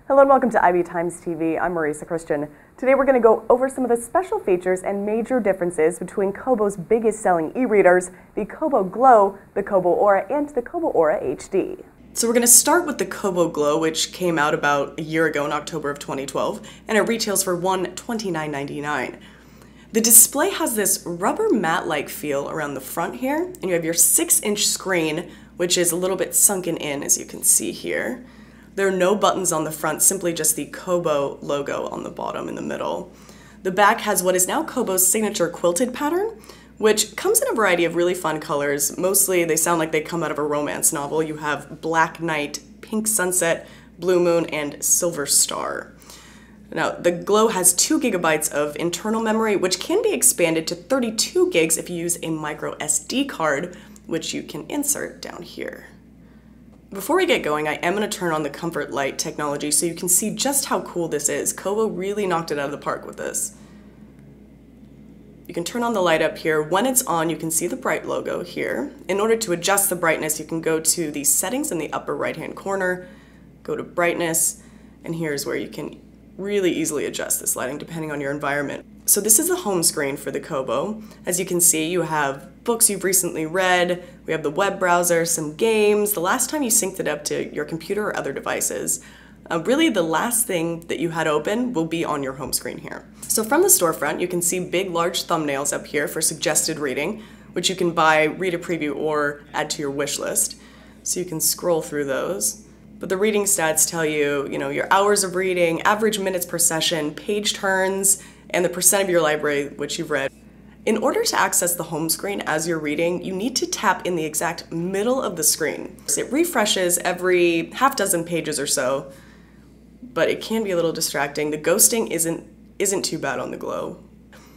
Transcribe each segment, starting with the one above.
Hello and welcome to IB Times TV. I'm Marisa Christian. Today we're going to go over some of the special features and major differences between Kobo's biggest selling e-readers, the Kobo Glo, the Kobo Aura, and the Kobo Aura HD. So we're going to start with the Kobo Glo, which came out about a year ago in October of 2012, and it retails for $29.99. The display has this rubber mat-like feel around the front here, and you have your 6-inch screen, which is a little bit sunken in, as you can see here. There are no buttons on the front, simply just the Kobo logo on the bottom in the middle. The back has what is now Kobo's signature quilted pattern, which comes in a variety of really fun colors. Mostly they sound like they come out of a romance novel. You have Black Night, Pink Sunset, Blue Moon, and Silver Star. Now, the Glo has 2 gigabytes of internal memory, which can be expanded to 32 gigs if you use a micro SD card, which you can insert down here. Before we get going, I am going to turn on the comfort light technology so you can see just how cool this is. Kobo really knocked it out of the park with this. You can turn on the light up here. When it's on, you can see the bright logo here. In order to adjust the brightness, you can go to the settings in the upper right-hand corner, go to brightness, and here's where you can really easily adjust this lighting depending on your environment. So this is the home screen for the Kobo. As you can see, you have books you've recently read, we have the web browser, some games, the last time you synced it up to your computer or other devices. Really, the last thing that you had open will be on your home screen here. So from the storefront, you can see big, large thumbnails up here for suggested reading, which you can buy, read a preview, or add to your wish list. So you can scroll through those. But the reading stats tell you, your hours of reading, average minutes per session, page turns, and the percent of your library which you've read. In order to access the home screen as you're reading, you need to tap in the exact middle of the screen. It refreshes every half dozen pages or so, but it can be a little distracting. The ghosting isn't too bad on the Glo.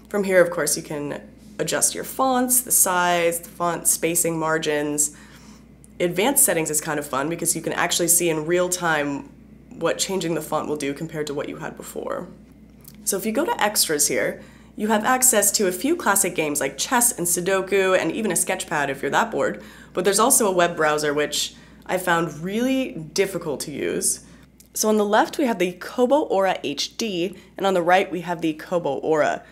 From here, of course, you can adjust your fonts, the size, the font spacing, margins. Advanced settings is kind of fun because you can actually see in real time what changing the font will do compared to what you had before. So if you go to extras here, you have access to a few classic games like chess and Sudoku and even a sketchpad if you're that bored, but there's also a web browser which I found really difficult to use. So on the left we have the Kobo Aura HD, and on the right we have the Kobo Aura.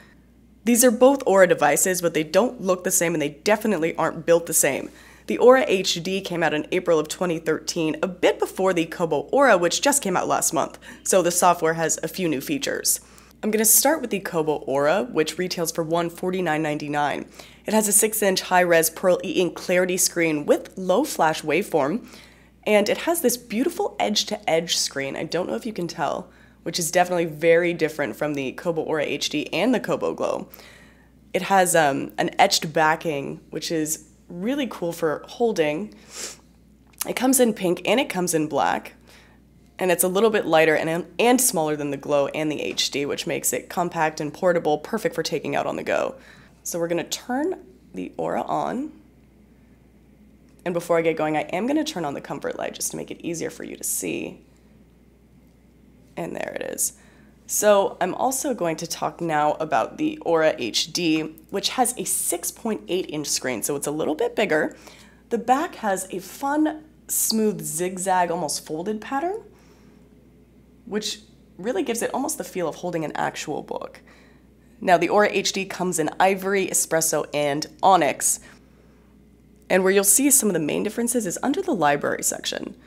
These are both Aura devices, but they don't look the same and they definitely aren't built the same. The Aura HD came out in April of 2013, a bit before the Kobo Aura, which just came out last month, so the software has a few new features. I'm going to start with the Kobo Aura, which retails for $149.99. It has a 6-inch high-res Pearl e-ink clarity screen with low flash waveform, and it has this beautiful edge-to-edge screen, I don't know if you can tell, which is definitely very different from the Kobo Aura HD and the Kobo Glo. It has an etched backing, which is really cool for holding. It comes in pink and it comes in black. And it's a little bit lighter and smaller than the Glo and the HD, which makes it compact and portable, perfect for taking out on the go. So we're going to turn the Aura on. And before I get going, I am going to turn on the comfort light just to make it easier for you to see. And there it is. So I'm also going to talk now about the Aura HD, which has a 6.8-inch screen, so it's a little bit bigger. The back has a fun, smooth zigzag, almost folded pattern, which really gives it almost the feel of holding an actual book. Now, the Aura HD comes in ivory, espresso, and onyx. And where you'll see some of the main differences is under the library section.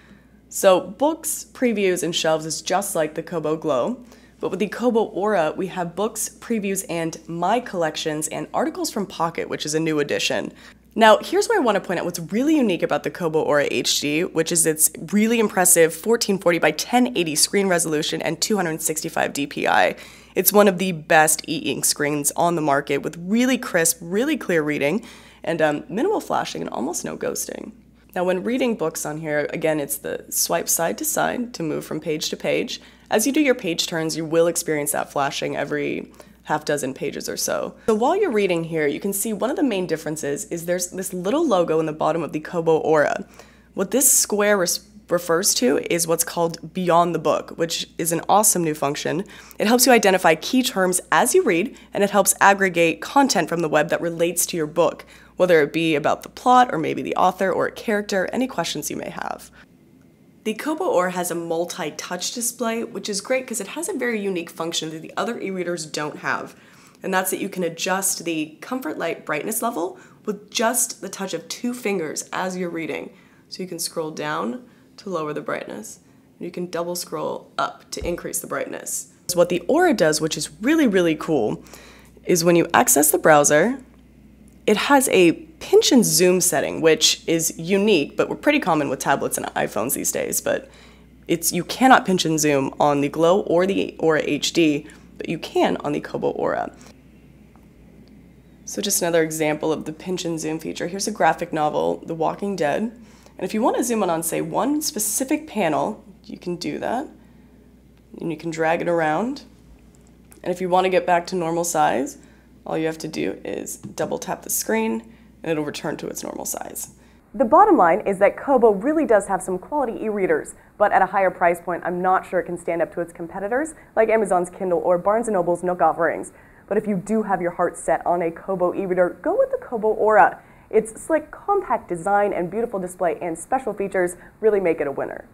So books, previews, and shelves is just like the Kobo Glo, but with the Kobo Aura, we have books, previews, and my collections, and articles from Pocket, which is a new addition. Now, here's where I want to point out what's really unique about the Kobo Aura HD, which is its really impressive 1440 by 1080 screen resolution and 265 dpi. It's one of the best e-ink screens on the market with really crisp, really clear reading, and minimal flashing and almost no ghosting. Now, when reading books on here, again, it's the swipe side to side to move from page to page. As you do your page turns, you will experience that flashing every half dozen pages or so. So while you're reading here, you can see one of the main differences is there's this little logo in the bottom of the Kobo Aura. What this square refers to is what's called Beyond the Book, which is an awesome new function. It helps you identify key terms as you read, and it helps aggregate content from the web that relates to your book, whether it be about the plot or maybe the author or a character, any questions you may have. The Kobo Aura has a multi-touch display, which is great because it has a very unique function that the other e-readers don't have. And that's that you can adjust the comfort light brightness level with just the touch of 2 fingers as you're reading. So you can scroll down to lower the brightness. And you can double scroll up to increase the brightness. So what the Aura does, which is really, really cool, is when you access the browser, it has a pinch and zoom setting, which is unique, but we're pretty common with tablets and iPhones these days. But you cannot pinch and zoom on the Glo or the Aura HD, but you can on the Kobo Aura. So just another example of the pinch and zoom feature. Here's a graphic novel, The Walking Dead. And if you want to zoom in on, say, one specific panel, you can do that. And you can drag it around. And if you want to get back to normal size, all you have to do is double tap the screen and it'll return to its normal size. The bottom line is that Kobo really does have some quality e-readers, but at a higher price point, I'm not sure it can stand up to its competitors like Amazon's Kindle or Barnes & Noble's Nook offerings. But if you do have your heart set on a Kobo e-reader, go with the Kobo Aura. Its slick, compact design and beautiful display and special features really make it a winner.